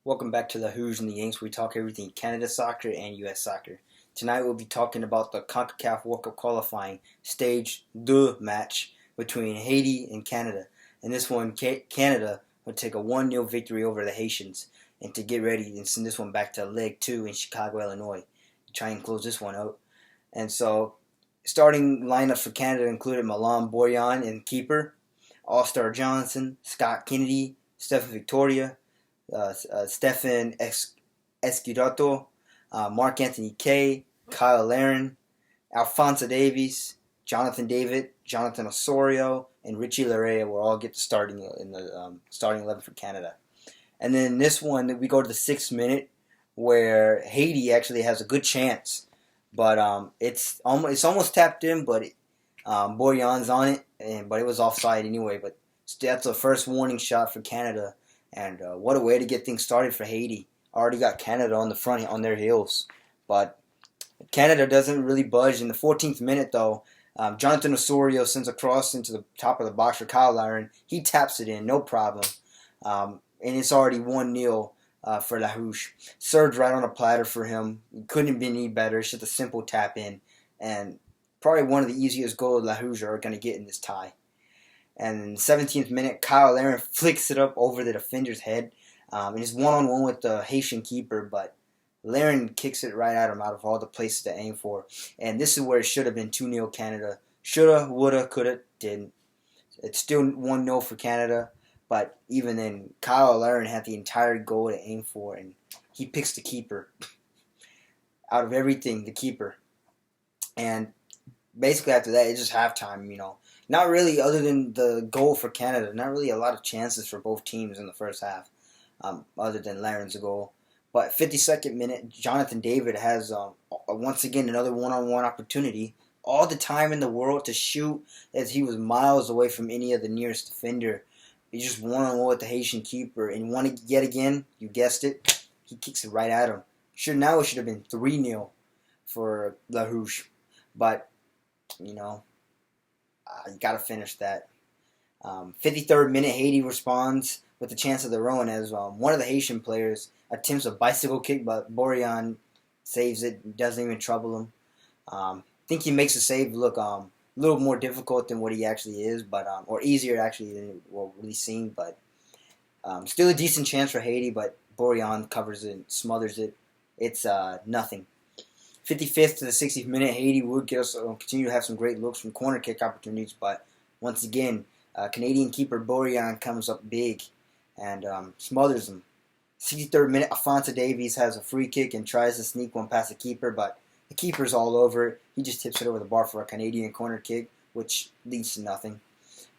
Welcome back to the Who's and the Yanks, where we talk everything Canada soccer and U.S. soccer. Tonight we'll be talking about the CONCACAF World Cup qualifying stage Deux match between Haiti and Canada. In this one, Canada would take a 1-0 victory over the Haitians and to get ready and send this one back to leg 2 in Chicago, Illinois. Try and close this one out. And so, starting lineup for Canada included Milan Borjan in keeper, All-Star Johnson, Scott Kennedy, Stephen Victoria, Stefan Escudato, Mark Anthony Kay, Kyle Larin, Alphonso Davies, Jonathan David, Jonathan Osorio, and Richie Larea will all get the starting in the starting 11 for Canada. And then this one, we go to the 6th minute where Haiti actually has a good chance, but it's almost tapped in, but Borjan's on it, but it was offside anyway. But that's the first warning shot for Canada. And what a way to get things started for Haiti. Already got Canada on the front, on their heels. But Canada doesn't really budge. In the 14th minute, though, Jonathan Osorio sends a cross into the top of the box for Kyle Larin. He taps it in, no problem. And it's already 1-0 for La Rouge. Served right on a platter for him. It couldn't have been any better. It's just a simple tap in. And probably one of the easiest goals La Rouge are going to get in this tie. And in the 17th minute, Kyle Larin flicks it up over the defender's head. And he's one-on-one with the Haitian keeper, but Larin kicks it right at him out of all the places to aim for. And this is where it should have been 2-0 Canada. Shoulda, woulda, coulda, didn't. It's still 1-0 for Canada, but even then, Kyle Larin had the entire goal to aim for, and he picks the keeper. Out of everything, the keeper. And basically after that, it's just halftime, Not really, other than the goal for Canada, not really a lot of chances for both teams in the first half, other than Larin's goal. But 52nd minute, Jonathan David has, once again, another one-on-one opportunity. All the time in the world to shoot, as he was miles away from any of the nearest defender. He's just one-on-one with the Haitian keeper. And yet again, you guessed it, he kicks it right at him. Now it should have been 3-0 for La Rouge. But, you got to finish that. 53rd minute, Haiti responds with a chance of their own as one of the Haitian players attempts a bicycle kick, but Borjan saves it, doesn't even trouble him. I think he makes the save look a little more difficult than what he actually is, but or easier actually than what we've really seen. But still a decent chance for Haiti, but Borjan covers it, smothers it. It's nothing. 55th to the 60th minute, Haiti would continue to have some great looks from corner kick opportunities, but once again, Canadian keeper Borjan comes up big and smothers him. 63rd minute, Alphonso Davies has a free kick and tries to sneak one past the keeper, but the keeper's all over it. He just tips it over the bar for a Canadian corner kick, which leads to nothing.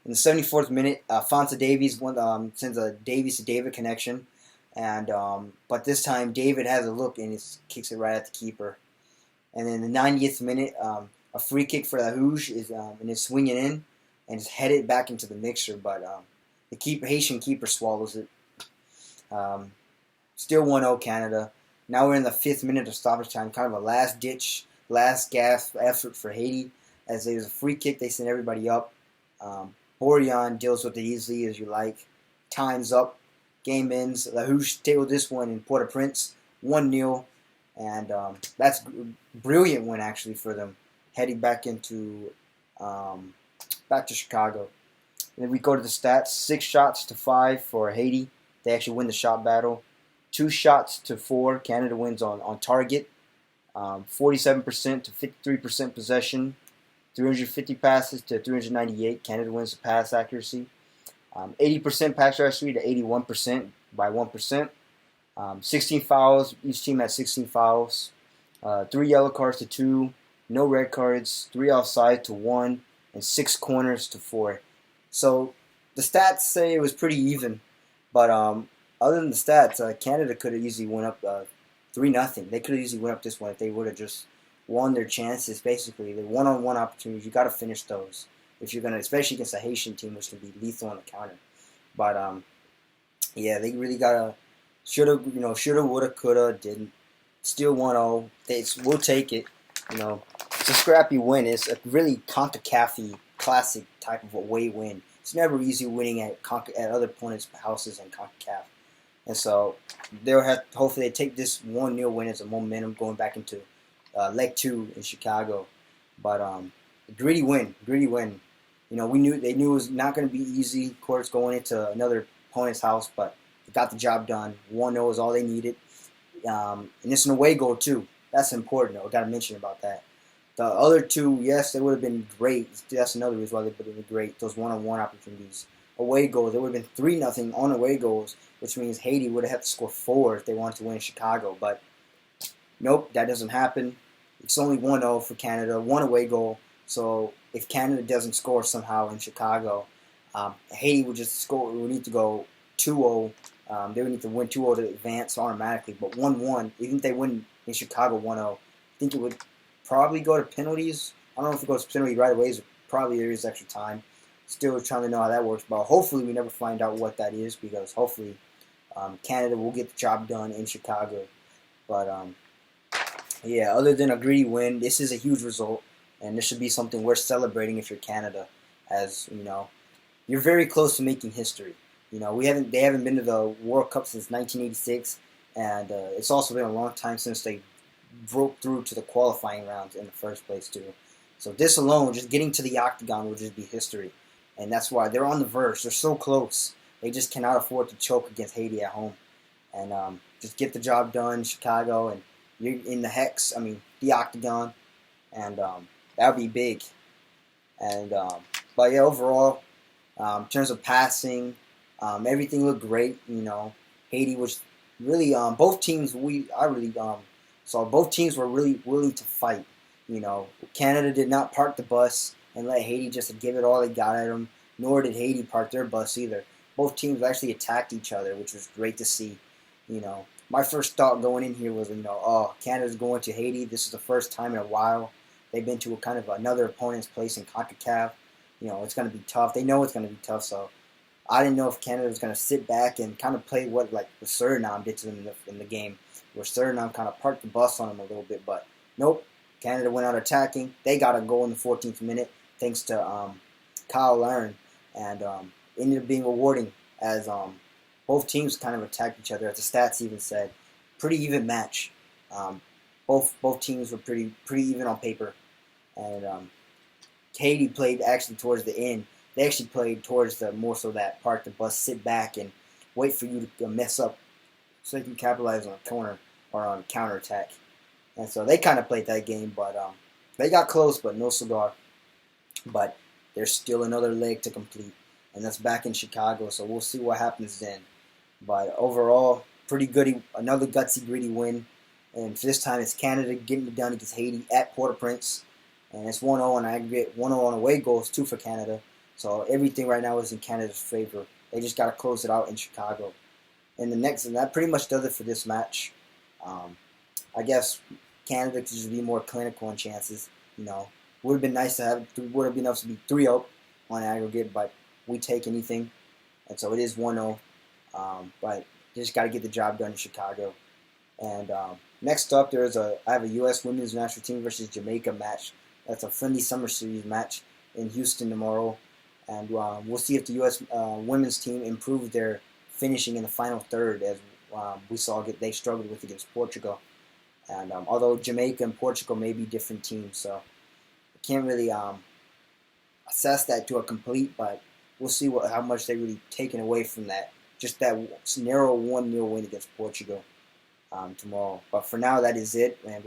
In the 74th minute, Alphonso Davies sends a Davies to David connection, and but this time David has a look and kicks it right at the keeper. And then in the 90th minute, a free kick for La Rouge is swinging in and is headed back into the mixer, but the Haitian keeper swallows it. Still 1-0 Canada. Now we're in the 5th minute of stoppage time, kind of a last-ditch, last-gasp effort for Haiti. As there's a free kick, they send everybody up. Borjan deals with it easily as you like. Time's up. Game ends. La Rouge tabled this one in Port-au-Prince, 1-0. And that's a brilliant win actually for them, heading back into back to Chicago. And then we go to the stats: 6 shots to 5 for Haiti. They actually win the shot battle. 2 shots to 4. Canada wins on target. 47% to 53% possession. 350 passes to 398. Canada wins the pass accuracy. 80% pass accuracy to 81% by 1%. 16 fouls. Each team had 16 fouls. 3 yellow cards to 2. No red cards. 3 offside to 1. And 6 corners to 4. So the stats say it was pretty even. But other than the stats, Canada could have easily went up 3-0. They could have easily went up this one if they would have just won their chances. Basically, the one-on-one opportunities, you got to finish those if you're gonna, especially against a Haitian team, which can be lethal on the counter. But yeah, they really gotta. Shoulda, woulda, coulda, didn't. Still 1-0. We'll take it. It's a scrappy win. It's a really CONCACAF classic type of away win. It's never easy winning at other opponents' houses in CONCACAF. And so they'll have hopefully they take this 1-0 win as a momentum going back into leg 2 in Chicago. But gritty win, gritty win. You know, they knew it was not going to be easy, of course, going into another opponent's house, but they got the job done. 1-0 is all they needed. And it's an away goal, too. That's important, though. I got to mention about that. The other two, yes, they would have been great. That's another reason why they would have been great. Those one-on-one opportunities. Away goals, there would have been 3-0 on away goals, which means Haiti would have had to score 4 if they wanted to win in Chicago. But nope, that doesn't happen. It's only 1-0 for Canada, 1 away goal. So if Canada doesn't score somehow in Chicago, Haiti would just score. We need to go 2-0. They would need to win 2-0 to advance automatically. But 1-1, even if they win in Chicago 1-0, I think it would probably go to penalties. I don't know if it goes to penalties right away. Probably there is extra time. Still trying to know how that works. But hopefully we never find out what that is, because hopefully Canada will get the job done in Chicago. But yeah, other than a gritty win, this is a huge result. And this should be something worth celebrating if you're Canada. As, you know, you're very close to making history. You know, they haven't been to the World Cup since 1986, and it's also been a long time since they broke through to the qualifying rounds in the first place too. So this alone, just getting to the octagon, will just be history, and that's why they're on the verge. They're so close. They just cannot afford to choke against Haiti at home, and just get the job done, Chicago, and you're in the hex. I mean, the octagon, and that would be big. And but yeah, overall, in terms of passing. Everything looked great, you know. Haiti was really both teams. I really saw both teams were really willing to fight. You know, Canada did not park the bus and let Haiti just give it all they got at them. Nor did Haiti park their bus either. Both teams actually attacked each other, which was great to see. You know, my first thought going in here was, you know, oh, Canada's going to Haiti. This is the first time in a while they've been to a kind of another opponent's place in CONCACAF. You know, it's going to be tough. They know it's going to be tough, so. I didn't know if Canada was going to sit back and kind of play what like Suriname did to them in the game, where Suriname kind of parked the bus on them a little bit. But nope, Canada went out attacking. They got a goal in the 14th minute thanks to Kyle Larin, and ended up being rewarding as both teams kind of attacked each other. As the stats even said, pretty even match. Both teams were pretty even on paper, and Haiti played actually towards the end. They actually played towards the more so that park the bus, sit back and wait for you to mess up so they can capitalize on a corner or on a counterattack. And so they kind of played that game, but they got close, but no cigar. But there's still another leg to complete, and that's back in Chicago, so we'll see what happens then. But overall, pretty good, another gutsy, gritty win. And for this time, it's Canada getting it done against Haiti at Port-au-Prince. And it's 1-0 on aggregate, 1-0 on away goals, 2 for Canada. So everything right now is in Canada's favor. They just got to close it out in Chicago. And that pretty much does it for this match. I guess Canada could just be more clinical in chances. You know, would have been nice to have. Would have been enough to be 3-0 on aggregate, but we take anything, and so it is 1-0. But you just got to get the job done in Chicago. And next up, I have a U.S. Women's National Team versus Jamaica match. That's a friendly summer series match in Houston tomorrow. And we'll see if the U.S. Women's team improved their finishing in the final third, as we saw they struggled with against Portugal. And although Jamaica and Portugal may be different teams, so I can't really assess that to a complete, but we'll see how much they really taken away from that. Just that narrow 1-0 win against Portugal tomorrow. But for now, that is it. And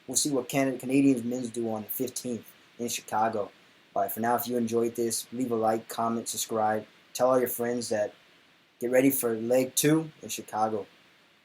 we'll see what Canadians men's do on the 15th in Chicago. But for now, if you enjoyed this, leave a like, comment, subscribe. Tell all your friends that get ready for leg 2 in Chicago.